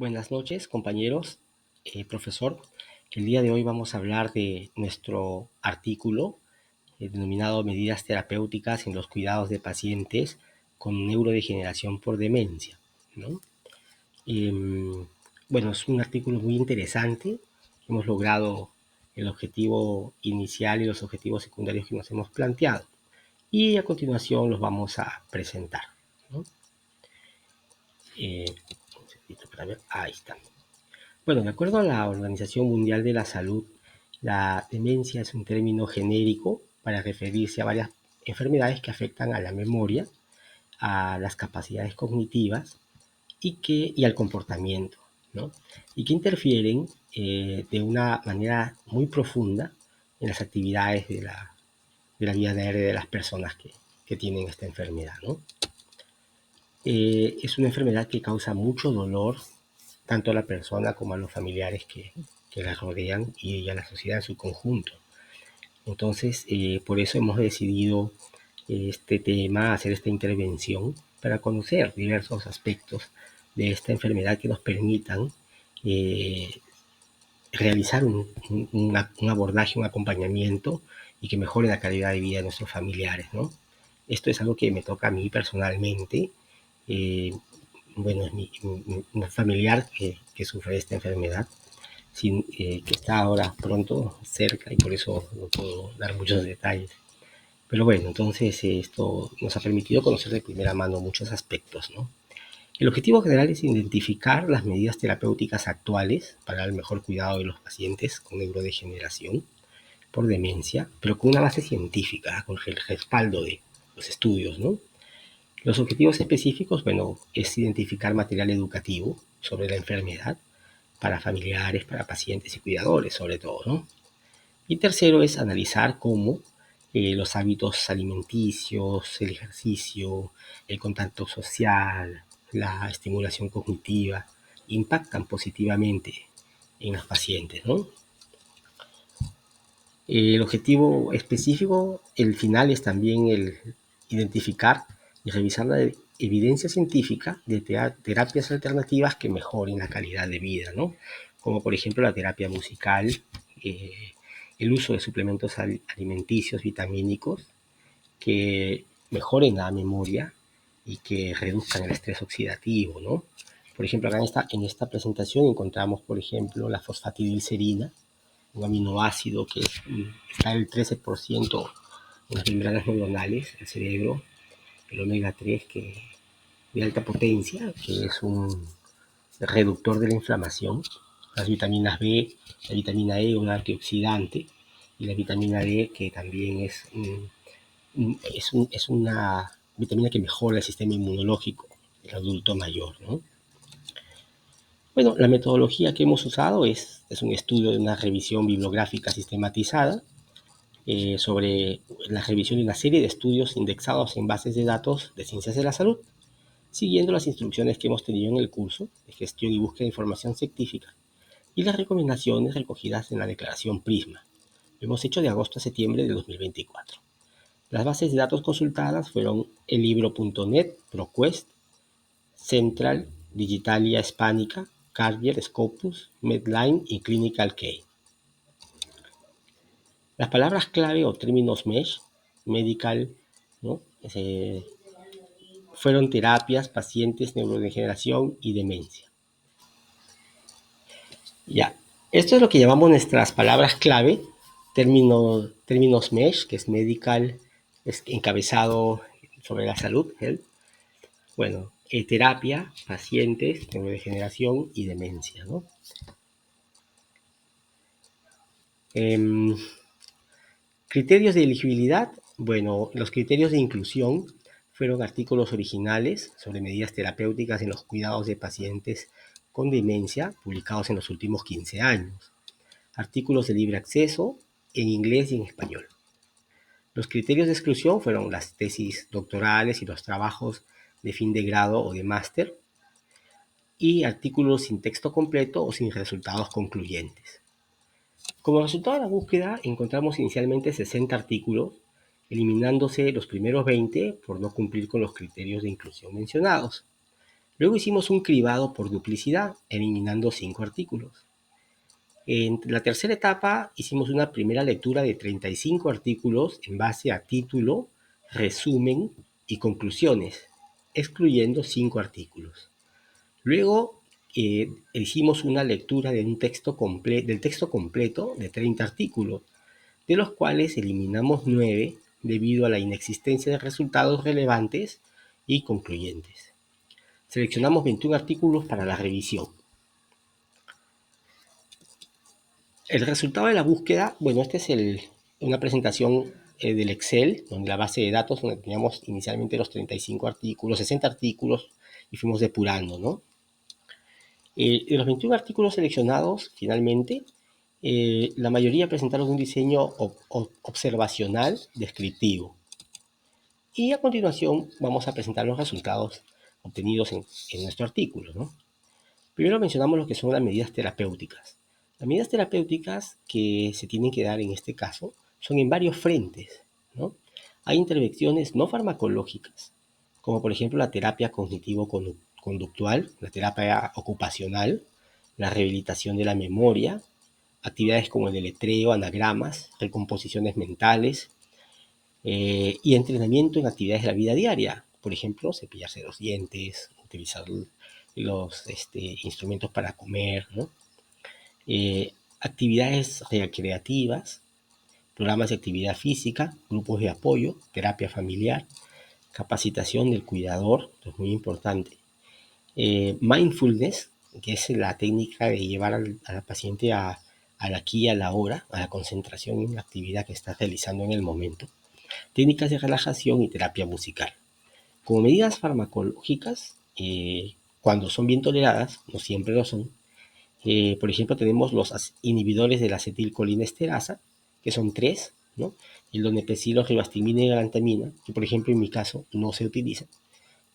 Buenas noches, compañeros, profesor. El día de hoy vamos a hablar de nuestro artículo denominado Medidas terapéuticas en los cuidados de pacientes con neurodegeneración por demencia, ¿no? Bueno, es un artículo muy interesante. Hemos logrado el objetivo inicial y los objetivos secundarios que nos hemos planteado. Y a continuación los vamos a presentar, ¿no? Un segundito para ver. Ahí está. Bueno, de acuerdo a la Organización Mundial de la Salud, la demencia es un término genérico para referirse a varias enfermedades que afectan a la memoria, a las capacidades cognitivas y al comportamiento, ¿no? Y que interfieren de una manera muy profunda en las actividades de la vida diaria de las personas que tienen esta enfermedad, ¿no? Es una enfermedad que causa mucho dolor tanto a la persona como a los familiares que la rodean y a la sociedad en su conjunto. Entonces, por eso hemos decidido este tema, hacer esta intervención para conocer diversos aspectos de esta enfermedad que nos permitan eh, realizar un abordaje, un acompañamiento y que mejore la calidad de vida de nuestros familiares, ¿no? Esto es algo que me toca a mí personalmente. eh, bueno, es mi familiar que sufre esta enfermedad, que está ahora pronto cerca y por eso no puedo dar muchos detalles. Pero bueno, entonces esto nos ha permitido conocer de primera mano muchos aspectos, ¿no? El objetivo general es identificar las medidas terapéuticas actuales para el mejor cuidado de los pacientes con neurodegeneración por demencia, pero con una base científica, con el respaldo de los estudios, ¿no? Los objetivos específicos, bueno, es identificar material educativo sobre la enfermedad para familiares, para pacientes y cuidadores, sobre todo, ¿no? Y tercero es analizar cómo los hábitos alimenticios, el ejercicio, el contacto social, la estimulación cognitiva impactan positivamente en los pacientes, ¿no? El objetivo específico, el final, es también el identificar y revisar la evidencia científica de terapias alternativas que mejoren la calidad de vida, ¿no? Como por ejemplo la terapia musical, eh, el uso de suplementos alimenticios vitamínicos que mejoren la memoria y que reduzcan el estrés oxidativo, ¿no? Por ejemplo, acá en esta presentación encontramos, por ejemplo, la fosfatidilcerina, un aminoácido que está el 13% en las membranas neuronales del cerebro, el omega 3 de alta potencia, que es un reductor de la inflamación, las vitaminas B, la vitamina E, un antioxidante, y la vitamina D, que también es una vitamina que mejora el sistema inmunológico del adulto mayor, ¿no? Bueno, la metodología que hemos usado es un estudio de una revisión bibliográfica sistematizada sobre la revisión de una serie de estudios indexados en bases de datos de ciencias de la salud, siguiendo las instrucciones que hemos tenido en el curso de gestión y búsqueda de información científica y las recomendaciones recogidas en la declaración PRISMA. Lo hemos hecho de agosto a septiembre de 2024. Las bases de datos consultadas fueron elibro.net, ProQuest, Central, Digitalia Hispánica, Carrier, Scopus, Medline y Clinical Key. Las palabras clave o términos MESH, medical, ¿no? Fueron terapias, pacientes, neurodegeneración y demencia. Ya, esto es lo que llamamos nuestras palabras clave, términos MESH, que es medical, es encabezado sobre la salud, health. Bueno, terapia, pacientes, neurodegeneración y demencia, ¿no? Criterios de elegibilidad. Bueno, los criterios de inclusión fueron artículos originales sobre medidas terapéuticas en los cuidados de pacientes con demencia, publicados en los últimos 15 años. Artículos de libre acceso en inglés y en español. Los criterios de exclusión fueron las tesis doctorales y los trabajos de fin de grado o de máster, y artículos sin texto completo o sin resultados concluyentes. Como resultado de la búsqueda, encontramos inicialmente 60 artículos, eliminándose los primeros 20 por no cumplir con los criterios de inclusión mencionados. Luego hicimos un cribado por duplicidad, eliminando 5 artículos. En la tercera etapa hicimos una primera lectura de 35 artículos en base a título, resumen y conclusiones, excluyendo 5 artículos. Luego hicimos una lectura de del texto completo de 30 artículos, de los cuales eliminamos 9 debido a la inexistencia de resultados relevantes y concluyentes. Seleccionamos 21 artículos para la revisión. El resultado de la búsqueda, bueno, esta es una presentación del Excel, donde la base de datos, donde teníamos inicialmente los 35 artículos, 60 artículos, y fuimos depurando, ¿no? De los 21 artículos seleccionados, finalmente, la mayoría presentaron un diseño observacional descriptivo. Y a continuación vamos a presentar los resultados obtenidos en nuestro artículo, ¿no? Primero mencionamos lo que son las medidas terapéuticas. Las medidas terapéuticas que se tienen que dar en este caso son en varios frentes, ¿no? Hay intervenciones no farmacológicas, como por ejemplo la terapia cognitivo-conductual, la terapia ocupacional, la rehabilitación de la memoria, actividades como el deletreo, anagramas, recomposiciones mentales, y entrenamiento en actividades de la vida diaria. Por ejemplo, cepillarse los dientes, utilizar los instrumentos para comer, ¿no? Actividades recreativas, programas de actividad física, grupos de apoyo, terapia familiar, capacitación del cuidador, esto es muy importante. Mindfulness, que es la técnica de llevar al paciente al aquí y a la hora, a la concentración en la actividad que está realizando en el momento. Técnicas de relajación y terapia musical. Como medidas farmacológicas, cuando son bien toleradas, no siempre lo son, por ejemplo, tenemos los inhibidores de la acetilcolinesterasa, que son 3, ¿no? El donepezilo, ribastimina y galantamina, que por ejemplo en mi caso no se utilizan,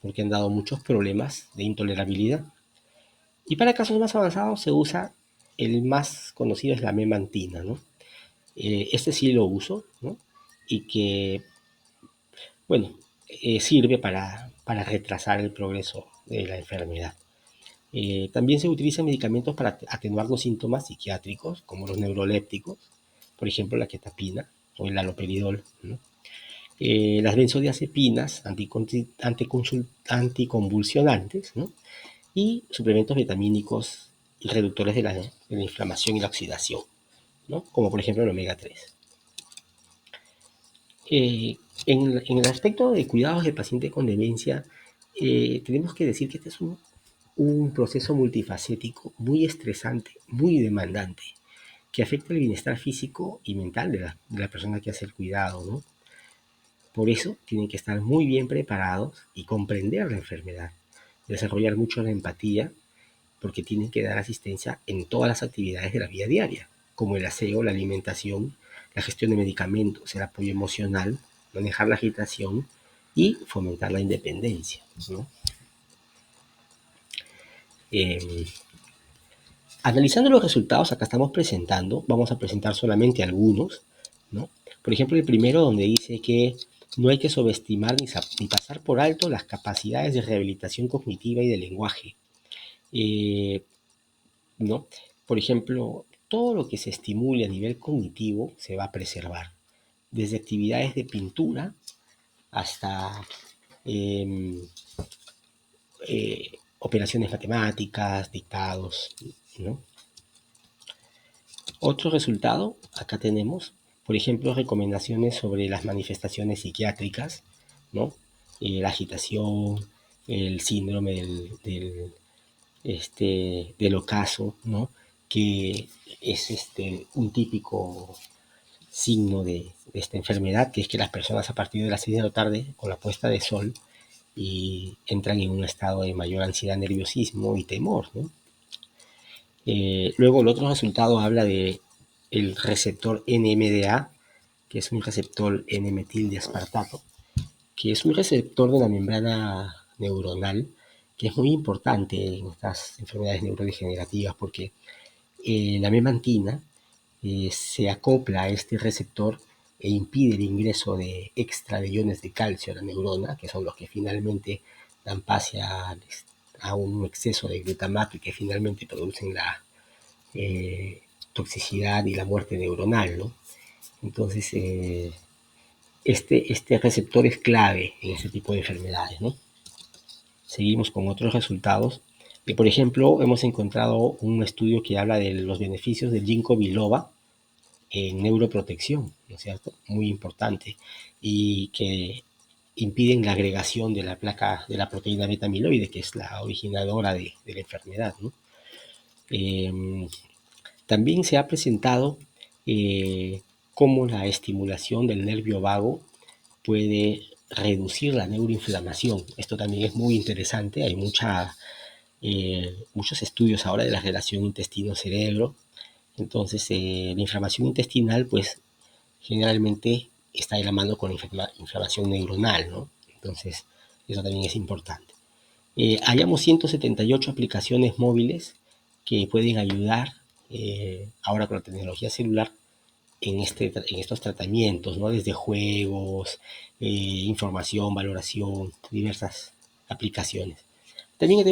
porque han dado muchos problemas de intolerabilidad. Y para casos más avanzados se usa, el más conocido es la memantina, ¿no? Este sí lo uso, ¿no? Y que, bueno, sirve para retrasar el progreso de la enfermedad. También se utilizan medicamentos para atenuar los síntomas psiquiátricos, como los neurolépticos, por ejemplo la quetapina o el haloperidol, ¿no? Las benzodiazepinas, anticonvulsionantes, ¿no? Y suplementos vitamínicos y reductores de la inflamación y la oxidación, ¿no? Como por ejemplo el omega 3. En el aspecto de cuidados del paciente con demencia, tenemos que decir que este es un proceso multifacético, muy estresante, muy demandante, que afecta el bienestar físico y mental de la persona que hace el cuidado, ¿no? Por eso tienen que estar muy bien preparados y comprender la enfermedad, desarrollar mucho la empatía, porque tienen que dar asistencia en todas las actividades de la vida diaria, como el aseo, la alimentación, la gestión de medicamentos, el apoyo emocional, manejar la agitación y fomentar la independencia, ¿no? Eh, Analizando los resultados, acá estamos presentando, vamos a presentar solamente algunos, ¿no? Por ejemplo, el primero donde dice que no hay que subestimar ni pasar por alto las capacidades de rehabilitación cognitiva y de lenguaje, ¿no? Por ejemplo, todo lo que se estimule a nivel cognitivo se va a preservar, desde actividades de pintura hasta eh, operaciones matemáticas, dictados, ¿no? Otro resultado, acá tenemos, por ejemplo, recomendaciones sobre las manifestaciones psiquiátricas, ¿no? La agitación, el síndrome del ocaso, ¿no? Que es un típico signo de esta enfermedad, que es que las personas a partir de las 6 de la tarde, con la puesta de sol, y entran en un estado de mayor ansiedad, nerviosismo y temor, ¿no? Luego el otro resultado habla de el receptor NMDA, que es un receptor N-metil de aspartato, que es un receptor de la membrana neuronal, que es muy importante en estas enfermedades neurodegenerativas porque la memantina se acopla a este receptor e impide el ingreso de extra de iones de calcio a la neurona, que son los que finalmente dan pase a un exceso de glutamato y que finalmente producen la toxicidad y la muerte neuronal, ¿no? Entonces, este receptor es clave en este tipo de enfermedades, ¿no? Seguimos con otros resultados. Por ejemplo, hemos encontrado un estudio que habla de los beneficios del ginkgo biloba en neuroprotección, ¿no es cierto? Muy importante. Y que impiden la agregación de la placa de la proteína beta amiloide, que es la originadora de la enfermedad, ¿no? También se ha presentado cómo la estimulación del nervio vago puede reducir la neuroinflamación. Esto también es muy interesante. Hay muchos estudios ahora de la relación intestino-cerebro. Entonces, la inflamación intestinal, pues, generalmente está de la mano con la inflamación neuronal, ¿no? Entonces, eso también es importante. Hallamos 178 aplicaciones móviles que pueden ayudar ahora con la tecnología celular en estos tratamientos, ¿no? Desde juegos, información, valoración, diversas aplicaciones. También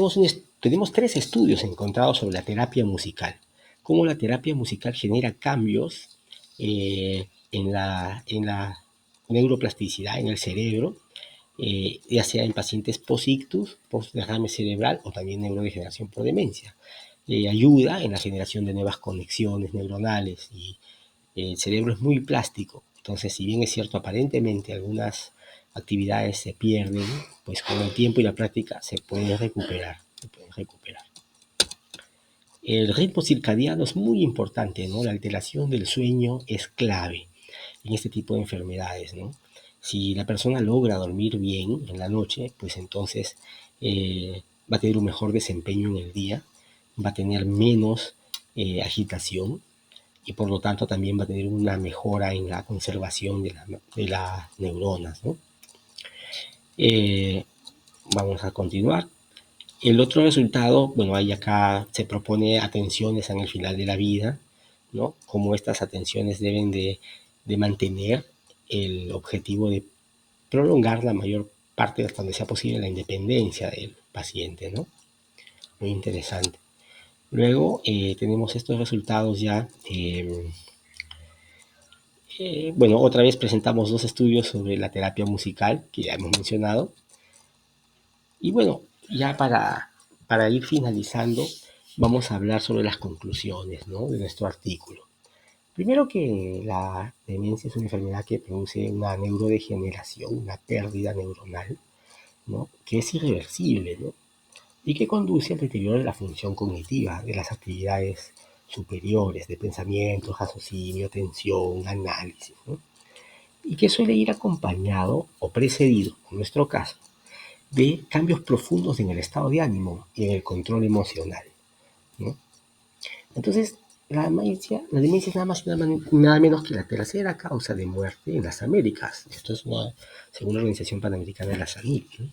tenemos 3 estudios encontrados sobre la terapia musical, cómo la terapia musical genera cambios en la neuroplasticidad, en el cerebro, ya sea en pacientes post-ictus, post-derrame cerebral o también neurodegeneración por demencia. Ayuda en la generación de nuevas conexiones neuronales y el cerebro es muy plástico. Entonces, si bien es cierto, aparentemente algunas actividades se pierden, pues con el tiempo y la práctica se pueden recuperar. El ritmo circadiano es muy importante, ¿no? La alteración del sueño es clave en este tipo de enfermedades, ¿no? Si la persona logra dormir bien en la noche, pues entonces va a tener un mejor desempeño en el día, va a tener menos agitación y por lo tanto también va a tener una mejora en la conservación de las neuronas, ¿no? Vamos a continuar. El otro resultado, bueno, ahí acá se propone atenciones en el final de la vida, ¿no? Como estas atenciones deben de mantener el objetivo de prolongar la mayor parte hasta donde sea posible la independencia del paciente, ¿no? Muy interesante. Luego tenemos estos resultados ya. Bueno, otra vez presentamos 2 estudios sobre la terapia musical que ya hemos mencionado. Y bueno, ya para ir finalizando, vamos a hablar sobre las conclusiones, ¿no? De nuestro artículo. Primero que la demencia es una enfermedad que produce una neurodegeneración, una pérdida neuronal, ¿no? Que es irreversible, ¿no? Y que conduce al deterioro de la función cognitiva, de las actividades superiores, de pensamiento, raciocinio, atención, análisis, ¿no? Y que suele ir acompañado o precedido, en nuestro caso, de cambios profundos en el estado de ánimo y en el control emocional, ¿no? Entonces, la demencia es nada más y nada menos que la tercera causa de muerte en las Américas. Esto es según la Organización Panamericana de la Salud, ¿no?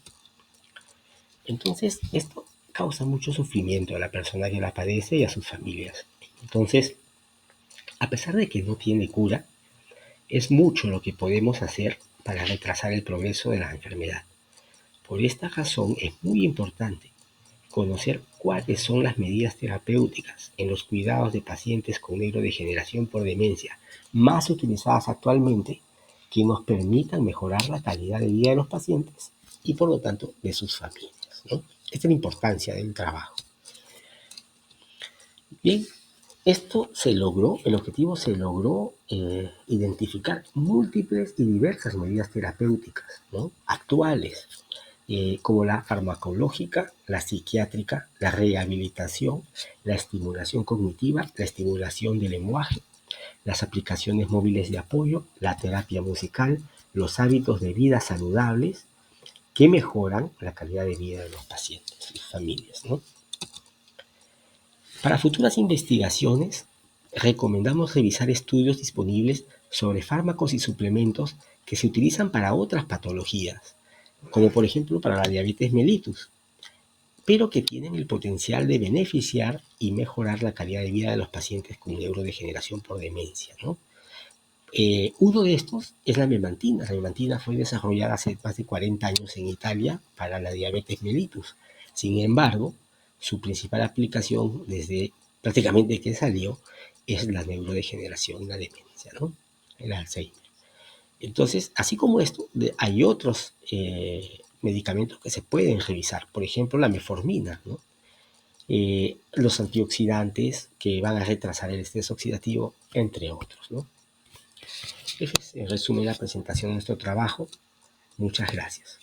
Entonces, esto causa mucho sufrimiento a la persona que la padece y a sus familias. Entonces, a pesar de que no tiene cura, es mucho lo que podemos hacer para retrasar el progreso de la enfermedad. Por esta razón es muy importante conocer cuáles son las medidas terapéuticas en los cuidados de pacientes con neurodegeneración por demencia más utilizadas actualmente que nos permitan mejorar la calidad de vida de los pacientes y por lo tanto de sus familias, ¿no? Esta es la importancia del trabajo. Bien, el objetivo se logró identificar múltiples y diversas medidas terapéuticas, ¿no? Actuales, como la farmacológica, la psiquiátrica, la rehabilitación, la estimulación cognitiva, la estimulación del lenguaje, las aplicaciones móviles de apoyo, la terapia musical, los hábitos de vida saludables que mejoran la calidad de vida de los pacientes y sus familias, ¿no? Para futuras investigaciones, recomendamos revisar estudios disponibles sobre fármacos y suplementos que se utilizan para otras patologías, como por ejemplo para la diabetes mellitus, pero que tienen el potencial de beneficiar y mejorar la calidad de vida de los pacientes con neurodegeneración por demencia, ¿no? Uno de estos es la memantina. La memantina fue desarrollada hace más de 40 años en Italia para la diabetes mellitus, Sin embargo, su principal aplicación desde prácticamente que salió es la neurodegeneración y la demencia, ¿no? El Alzheimer. Entonces, así como esto, hay otros medicamentos que se pueden revisar. Por ejemplo, la metformina, ¿no? Los antioxidantes que van a retrasar el estrés oxidativo, entre otros, ¿no? Esa es, en resumen, la presentación de nuestro trabajo. Muchas gracias.